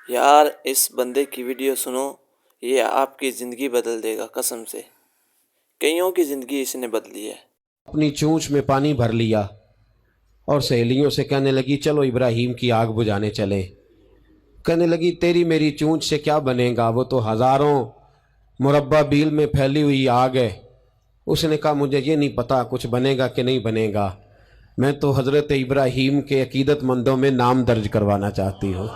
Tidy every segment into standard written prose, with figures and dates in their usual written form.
یار اس بندے کی ویڈیو سنو، یہ آپ کی زندگی بدل دے گا قسم سے۔ کئیوں کی زندگی اس نے بدلی ہے۔ اپنی چونچ میں پانی بھر لیا اور سہیلیوں سے کہنے لگی چلو ابراہیم کی آگ بجھانے چلیں۔ کہنے لگی تیری میری چونچ سے کیا بنے گا، وہ تو ہزاروں مربع بیل میں پھیلی ہوئی آگ ہے۔ اس نے کہا مجھے یہ نہیں پتا کچھ بنے گا کہ نہیں بنے گا، میں تو حضرت ابراہیم کے عقیدت مندوں میں نام درج کروانا چاہتی ہوں۔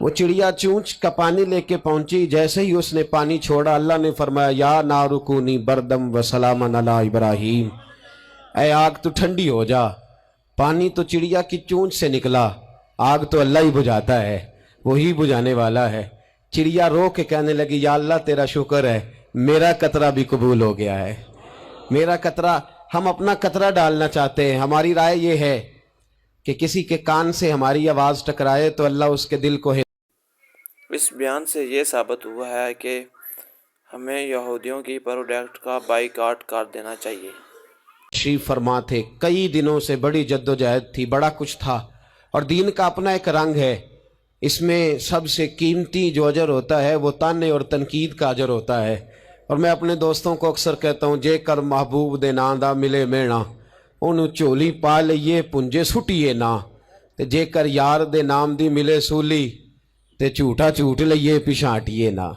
وہ چڑیا چونچ کا پانی لے کے پہنچی، جیسے ہی اس نے پانی چھوڑا اللہ نے فرمایا یا نار کونی بردم و سلاما علی ابراہیم، اے آگ تو ٹھنڈی ہو جا۔ پانی تو چڑیا کی چونچ سے نکلا، آگ تو اللہ ہی بجھاتا ہے، وہی بجھانے والا ہے۔ چڑیا رو کے کہنے لگی یا اللہ تیرا شکر ہے میرا قطرہ بھی قبول ہو گیا ہے۔ میرا قطرہ، ہم اپنا قطرہ ڈالنا چاہتے ہیں۔ ہماری رائے یہ ہے کہ کسی کے کان سے ہماری آواز ٹکرائے تو اللہ اس کے دل کو اس بیان سے یہ ثابت ہوا ہے کہ ہمیں یہودیوں کی پروڈکٹ کا بائیکاٹ کر دینا چاہیے۔ تشریف فرما تھے، کئی دنوں سے بڑی جدوجہد تھی، بڑا کچھ تھا، اور دین کا اپنا ایک رنگ ہے۔ اس میں سب سے قیمتی جو اجر ہوتا ہے وہ تانے اور تنقید کا اجر ہوتا ہے۔ اور میں اپنے دوستوں کو اکثر کہتا ہوں جے کر محبوب دے ناں دا ملے مینا، انہوں چولی پا لئیے پنجے سٹیے نا، تے جے کر یار دے نام دی ملے سولی تے جھوٹا جھوٹ لئیے پچھانٹیے نا۔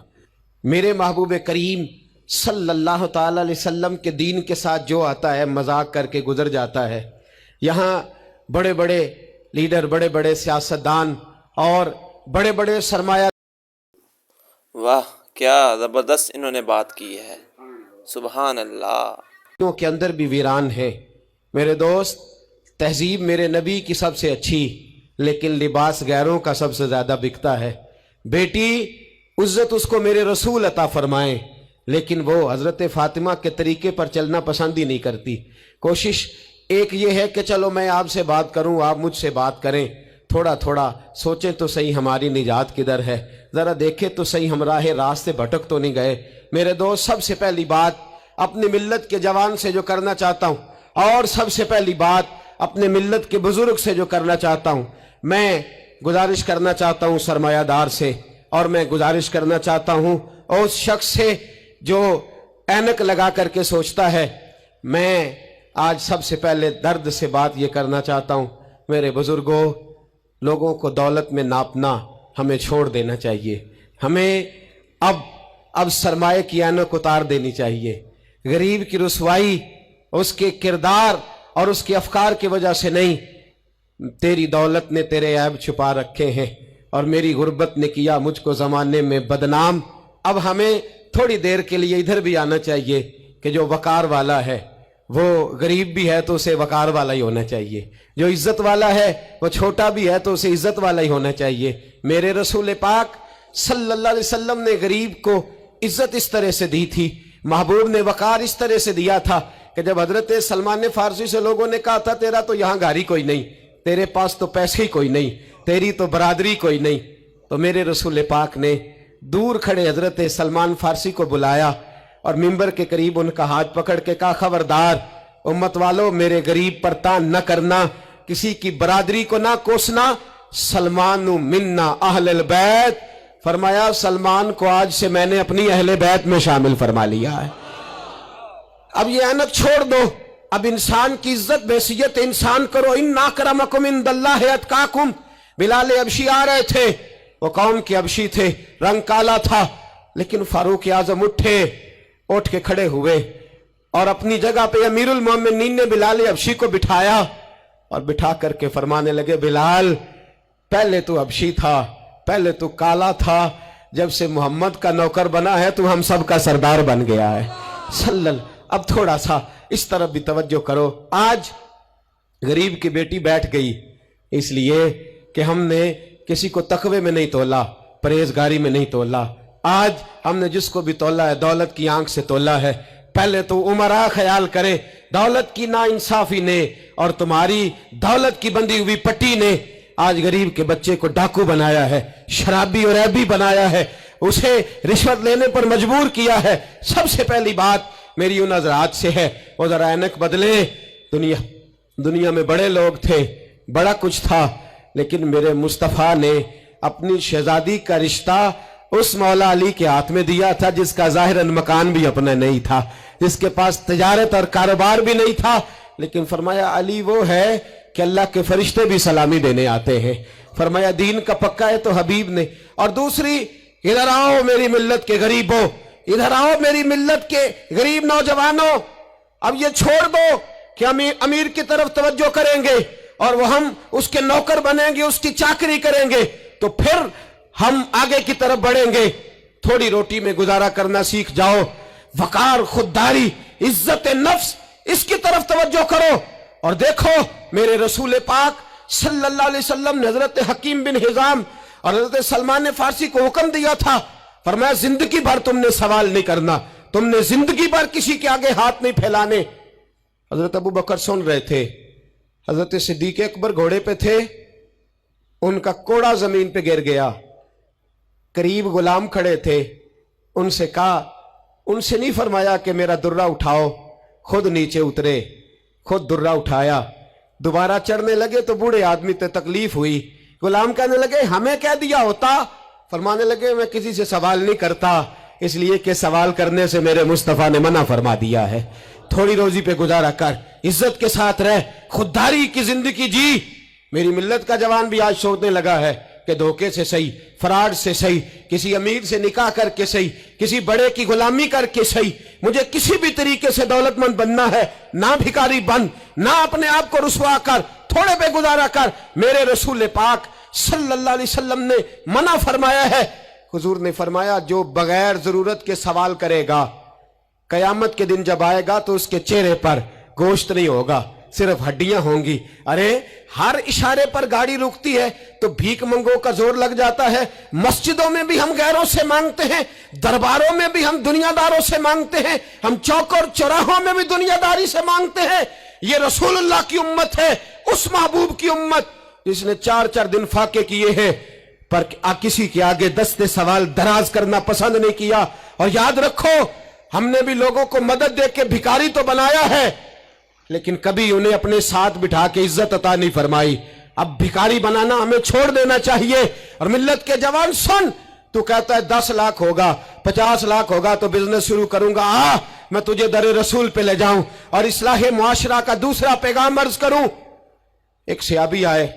میرے محبوب کریم صلی اللہ تعالی علیہ وسلم کے دین کے ساتھ جو آتا ہے مذاق کر کے گزر جاتا ہے۔ یہاں بڑے بڑے لیڈر، بڑے بڑے سیاستدان اور بڑے بڑے سرمایہ، واہ کیا زبردست انہوں نے بات کی ہے، سبحان اللہ۔ کے اندر بھی ویران ہے۔ میرے دوست، تہذیب میرے نبی کی سب سے اچھی، لیکن لباس غیروں کا سب سے زیادہ بکتا ہے۔ بیٹی عزت اس کو میرے رسول عطا فرمائیں، لیکن وہ حضرت فاطمہ کے طریقے پر چلنا پسند ہی نہیں کرتی۔ کوشش ایک یہ ہے کہ چلو میں آپ سے بات کروں، آپ مجھ سے بات کریں، تھوڑا تھوڑا سوچیں تو صحیح ہماری نجات کدھر ہے، ذرا دیکھیں تو صحیح ہم راہ راست سے بھٹک تو نہیں گئے۔ میرے دوست، سب سے پہلی بات اپنی ملت کے جوان سے جو کرنا چاہتا ہوں، اور سب سے پہلی بات اپنے ملت کے بزرگ سے جو کرنا چاہتا ہوں، میں گزارش کرنا چاہتا ہوں سرمایہ دار سے، اور میں گزارش کرنا چاہتا ہوں اس شخص سے جو اینک لگا کر کے سوچتا ہے۔ میں آج سب سے پہلے درد سے بات یہ کرنا چاہتا ہوں، میرے بزرگوں، لوگوں کو دولت میں ناپنا ہمیں چھوڑ دینا چاہیے۔ ہمیں اب سرمایہ کی اینک اتار دینی چاہیے۔ غریب کی رسوائی اس کے کردار اور اس کے افکار کی وجہ سے نہیں، تیری دولت نے تیرے عیب چھپا رکھے ہیں، اور میری غربت نے کیا مجھ کو زمانے میں بدنام۔ اب ہمیں تھوڑی دیر کے لیے ادھر بھی آنا چاہیے کہ جو وقار والا ہے وہ غریب بھی ہے تو اسے وقار والا ہی ہونا چاہیے، جو عزت والا ہے وہ چھوٹا بھی ہے تو اسے عزت والا ہی ہونا چاہیے۔ میرے رسول پاک صلی اللہ علیہ وسلم نے غریب کو عزت اس طرح سے دی تھی، محبوب نے وقار اس طرح سے دیا تھا کہ جب حضرت سلمان فارسی سے لوگوں نے کہا تھا تیرا تو یہاں گھر ہی کوئی نہیں، تیرے پاس تو پیسے ہی کوئی نہیں، تیری تو برادری کوئی نہیں، تو میرے رسول پاک نے دور کھڑے حضرت سلمان فارسی کو بلایا اور ممبر کے قریب ان کا ہاتھ پکڑ کے کہا خبردار امت والو، میرے غریب پر تان نہ کرنا، کسی کی برادری کو نہ کوسنا، سلمان منا اہل البیت، فرمایا سلمان کو آج سے میں نے اپنی اہل بیت میں شامل فرما لیا ہے۔ اب یہ اینک چھوڑ دو، اب انسان کی عزت بحیثیت انسان کرو۔ ان اکرمکم عند اللہ اتقاکم۔ بلال حبشی آ رہے تھے، وہ قوم کے حبشی تھے، رنگ کالا تھا، لیکن فاروق اعظم اٹھ کے کھڑے ہوئے اور اپنی جگہ پہ امیر المومنین نے بلال حبشی کو بٹھایا اور بٹھا کر کے فرمانے لگے بلال، پہلے تو حبشی تھا، پہلے تو کالا تھا، جب سے محمد کا نوکر بنا ہے تو ہم سب کا سردار بن گیا ہے۔ اب تھوڑا سا اس طرف بھی توجہ کرو۔ آج غریب کی بیٹی بیٹھ گئی اس لیے کہ ہم نے کسی کو تقوی میں نہیں تولا، پرہیزگاری میں نہیں تولا۔ آج ہم نے جس کو بھی تولا ہے دولت کی آنکھ سے تولا ہے۔ پہلے تو عمرہ خیال کرے، دولت کی ناانصافی نے اور تمہاری دولت کی بندھی ہوئی پٹی نے آج غریب کے بچے کو ڈاکو بنایا ہے، شرابی اور عیبی بنایا ہے، اسے رشوت لینے پر مجبور کیا ہے۔ سب سے پہلی بات میری ان حضرات سے ہے، وہ ذرا اینک بدلے۔ دنیا میں بڑے لوگ تھے، بڑا کچھ تھا، لیکن میرے مصطفیٰ نے अपनी शहजादी का रिश्ता उस मौला अली के हाथ में दिया था जिसका ज़ाहिरन मकान भी अपना नहीं था, जिसके पास तिजारत और कारोबार भी नहीं था, लेकिन फरमाया अली वो है कि अल्लाह के फरिश्ते भी सलामी देने आते हैं। फरमाया दीन का पक्का है तो हबीब ने। और दूसरी, इधर आओ मेरी मिल्लत के गरीबों, इधर आओ मेरी मिल्लत के गरीब नौजवानों, अब ये छोड़ दो कि हम अमीर की तरफ तवज्जो करेंगे और वो हम उसके नौकर बनेंगे, उसकी चाकरी करेंगे, तो फिर हम आगे की तरफ बढ़ेंगे। थोड़ी रोटी में गुजारा करना सीख जाओ। वकार, खुददारी, इज्जत नफ्स, इसकी तरफ तवज्जो करो। और देखो मेरे रसूल पाक सल्लल्लाहु अलैहि वसल्लम ने हजरत हकीम बिन हिजाम और हजरत सलमान फारसी को हुक्म दिया था, फरमाया जिंदगी भर तुमने सवाल नहीं करना, तुमने जिंदगी भर किसी के आगे हाथ नहीं फैलाने। हजरत अबू बकर सुन रहे थे। हजरत सिद्दीक अकबर घोड़े पे थे, उनका कोड़ा जमीन पे गिर गया। करीब गुलाम खड़े थे, उनसे कहा, उनसे नहीं फरमाया कि मेरा दुर्रा उठाओ, खुद नीचे उतरे, खुद दुर्रा उठाया। दोबारा चढ़ने लगे तो बूढ़े आदमी पे तकलीफ हुई। गुलाम कहने लगे हमें कह दिया होता। फरमाने लगे मैं किसी से सवाल नहीं करता, इसलिए कि सवाल करने से मेरे मुस्तफा ने मना फरमा दिया है। थोड़ी रोजी पे गुजारा कर, इज्जत के साथ रह, खुददारी की जिंदगी जी। मेरी मिल्लत का जवान भी आज सोचने लगा है कि धोखे से सही, फराड से सही, किसी अमीर से निकाह करके सही, किसी बड़े की गुलामी करके सही, मुझे किसी भी तरीके से दौलतमंद बनना है, ना भिखारी बन, ना अपने आप को रुसवा कर, थोड़े पे गुजारा कर। मेरे रसूल पाक सल्लल्लाहु अलैहि वसल्लम ने मना फरमाया है। हुजूर ने फरमाया जो बगैर जरूरत के सवाल करेगा, कयामत के दिन जब आएगा तो उसके चेहरे पर गोश्त नहीं होगा, सिर्फ हड्डियां होंगी। अरे हर इशारे पर गाड़ी रुकती है तो भीख मंगों का जोर लग जाता है। मस्जिदों में भी हम गैरों से मांगते हैं, दरबारों में भी हम दुनियादारों से मांगते हैं, हम चौक और चौराहों में भी दुनियादारी से मांगते हैं। ये रसूलुल्लाह की उम्मत है, उस महबूब की उम्मत जिसने 4-4 दिन फाके किए हैं, पर किसी के आगे दस्ते सवाल दराज करना पसंद नहीं किया। और याद रखो, हमने भी लोगों को मदद दे के भिखारी तो बनाया है, लेकिन कभी उन्हें अपने साथ बिठा के इज्जत अता नहीं फरमाई। अब भिखारी बनाना हमें छोड़ देना चाहिए। और मिल्लत के जवान सुन, तू कहता है 10 लाख होगा, 50 लाख होगा तो बिजनेस शुरू करूंगा, आ मैं तुझे दर रसूल पे ले जाऊं और इस्लाह मुआशरा का दूसरा पैगाम अर्ज करूं। एक सहाबी आए,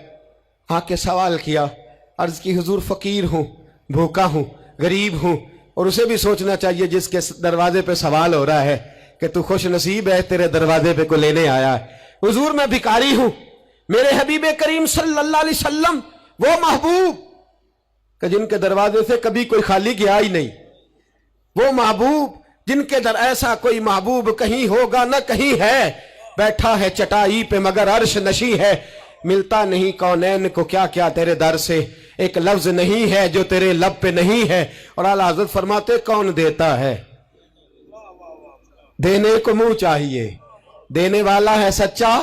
आके सवाल किया, अर्ज की हुजूर फकीर हूं, भूखा हूं, गरीब हूं। और उसे भी सोचना चाहिए जिसके दरवाजे पे सवाल हो रहा है कि तू खुश नसीब है, तेरे दरवाजे पे को लेने आया है। हुजूर मैं भिखारी हूं। मेरे हबीब करीम सल्लल्लाहु अलैहि वसल्लम वो महबूब कि जिनके दरवाजे से कभी कोई खाली गया ही नहीं, वो महबूब जिनके दर ऐसा कोई महबूब कहीं होगा ना कहीं है, बैठा है चटाई पे मगर अर्श नशी है, मिलता नहीं कौनैन को क्या क्या तेरे दर से, एक लफ्ज नहीं है जो तेरे लब पे नहीं है। और आला हज़रत फरमाते कौन देता है, देने को मुंह चाहिए, देने वाला है सच्चा,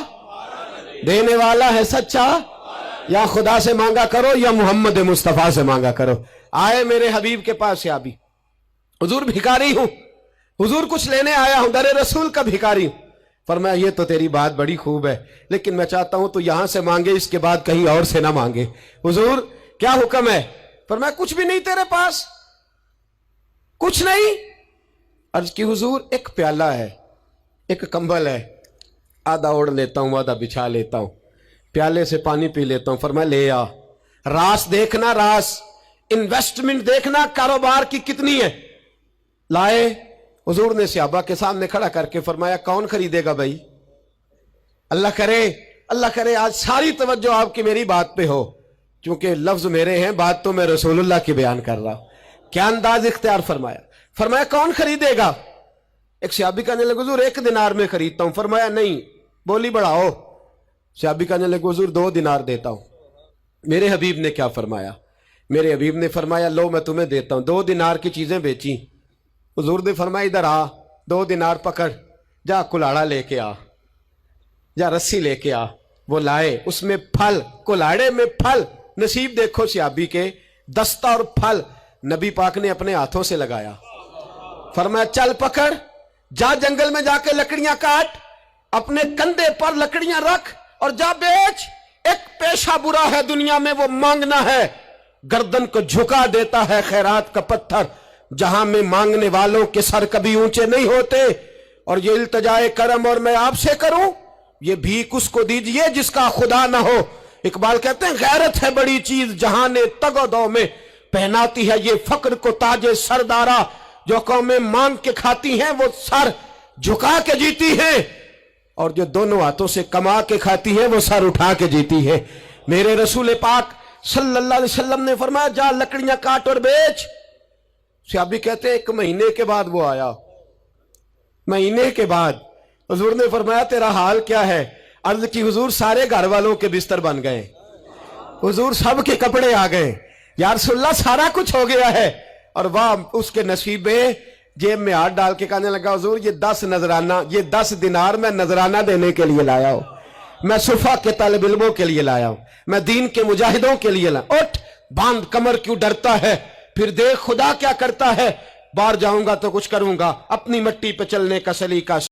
देने वाला है सच्चा, या खुदा से मांगा करो या मोहम्मद मुस्तफा से मांगा करो। आए मेरे हबीब के पास से आबी, हुजूर भिखारी हूं, हुजूर कुछ लेने आया हूं, दर रसूल का भिखारी हूं। फरमाया ये तो तेरी बात बड़ी खूब है, लेकिन मैं चाहता हूं तो यहां से मांगे, इसके बाद कहीं और से ना मांगे। हुजूर क्या हुक्म है? फरमाया कुछ भी नहीं तेरे पास, कुछ नहीं। अर्ज की हुजूर एक प्याला है, एक कंबल है, आधा ओढ़ लेता हूं, आधा बिछा लेता हूं, प्याले से पानी पी लेता हूं। फरमाया ले आ, रास देखना, रास इन्वेस्टमेंट देखना कारोबार की कितनी है। लाए, हुजूर ने सहाबा के सामने खड़ा करके फरमाया कौन खरीदेगा भाई? अल्लाह करे आज सारी तवज्जो आपकी मेरी बात पे हो, क्योंकि लफ्ज मेरे हैं, बात तो मैं रसूलुल्लाह की बयान कर रहा हूं। क्या अंदाज इख्तियार फरमाया? फरमाया कौन खरीदेगा? एक सहाबी कहने लगे हुजूर 1 दिनार में खरीदता हूं। फरमाया नहीं, बोली बढ़ाओ। सहाबी कहने लगे हुजूर 2 दिनार देता हूं। मेरे हबीब ने क्या फरमाया? मेरे हबीब ने फरमाया लो मैं तुम्हें देता हूं। 2 दिनार की चीजें बेची। हुजूर ने फरमाया इधर आ, 2 दिनार पकड़, जा कुल्हाड़ा लेके आ, जा रस्सी लेके आ। वो लाए, उसमें फल, कुल्हाड़े में फल। नसीब देखो सहाबी के, दस्ता और फल नबी पाक ने अपने हाथों से लगाया। फरमाया चल पकड़, जा जंगल में जाके लकड़ियां काट, अपने कंधे पर लकड़ियां रख और जा बेच। एक पेशा बुरा है दुनिया में, वो मांगना है। गर्दन को झुका देता है खैरात का पत्थर। जहां में मांगने वालों के सर कभी ऊंचे नहीं होते। और ये इल्तजाए करम और मैं आपसे करूं, ये भीख उसको दीजिए जिसका खुदा ना हो। इकबाल कहते हैं गैरत है बड़ी चीज जहां ने तगोदो में पहनाती है ये फक्र को ताजे सरदारा। जो कौमें मांग के खाती हैं वो सर झुका के जीती हैं, और जो दोनों हाथों से कमा के खाती हैं वो सर उठा के जीती है। मेरे रसूल पाक सल्लल्लाहु अलैहि वसल्लम ने फरमाया जा लकड़ियां काट और बेच। सहाबी कहते हैं 1 महीने के बाद वो आया। महीने के बाद हुजूर ने फरमाया तेरा हाल क्या है? अर्ज की हुजूर सारे घर वालों के बिस्तर बन गए, हुजूर सब के कपड़े आ गए, या रसूलल्लाह सारा कुछ हो गया है। और वाह उसके नसीब में, जेब में हाथ डाल के कहने लगा हुजूर ये 10 नजराना, ये 10 दिनार मैं नजराना देने के लिए लाया हूं, मैं सुफा के तालिब इल्मों के लिए लाया हूं, मैं दीन के मुजाहिदों के लिए लाया। उठ बांध कमर, क्यों डरता है? फिर देख खुदा क्या करता है। बाहर जाऊंगा तो कुछ करूंगा, अपनी मट्टी पे चलने का सलीका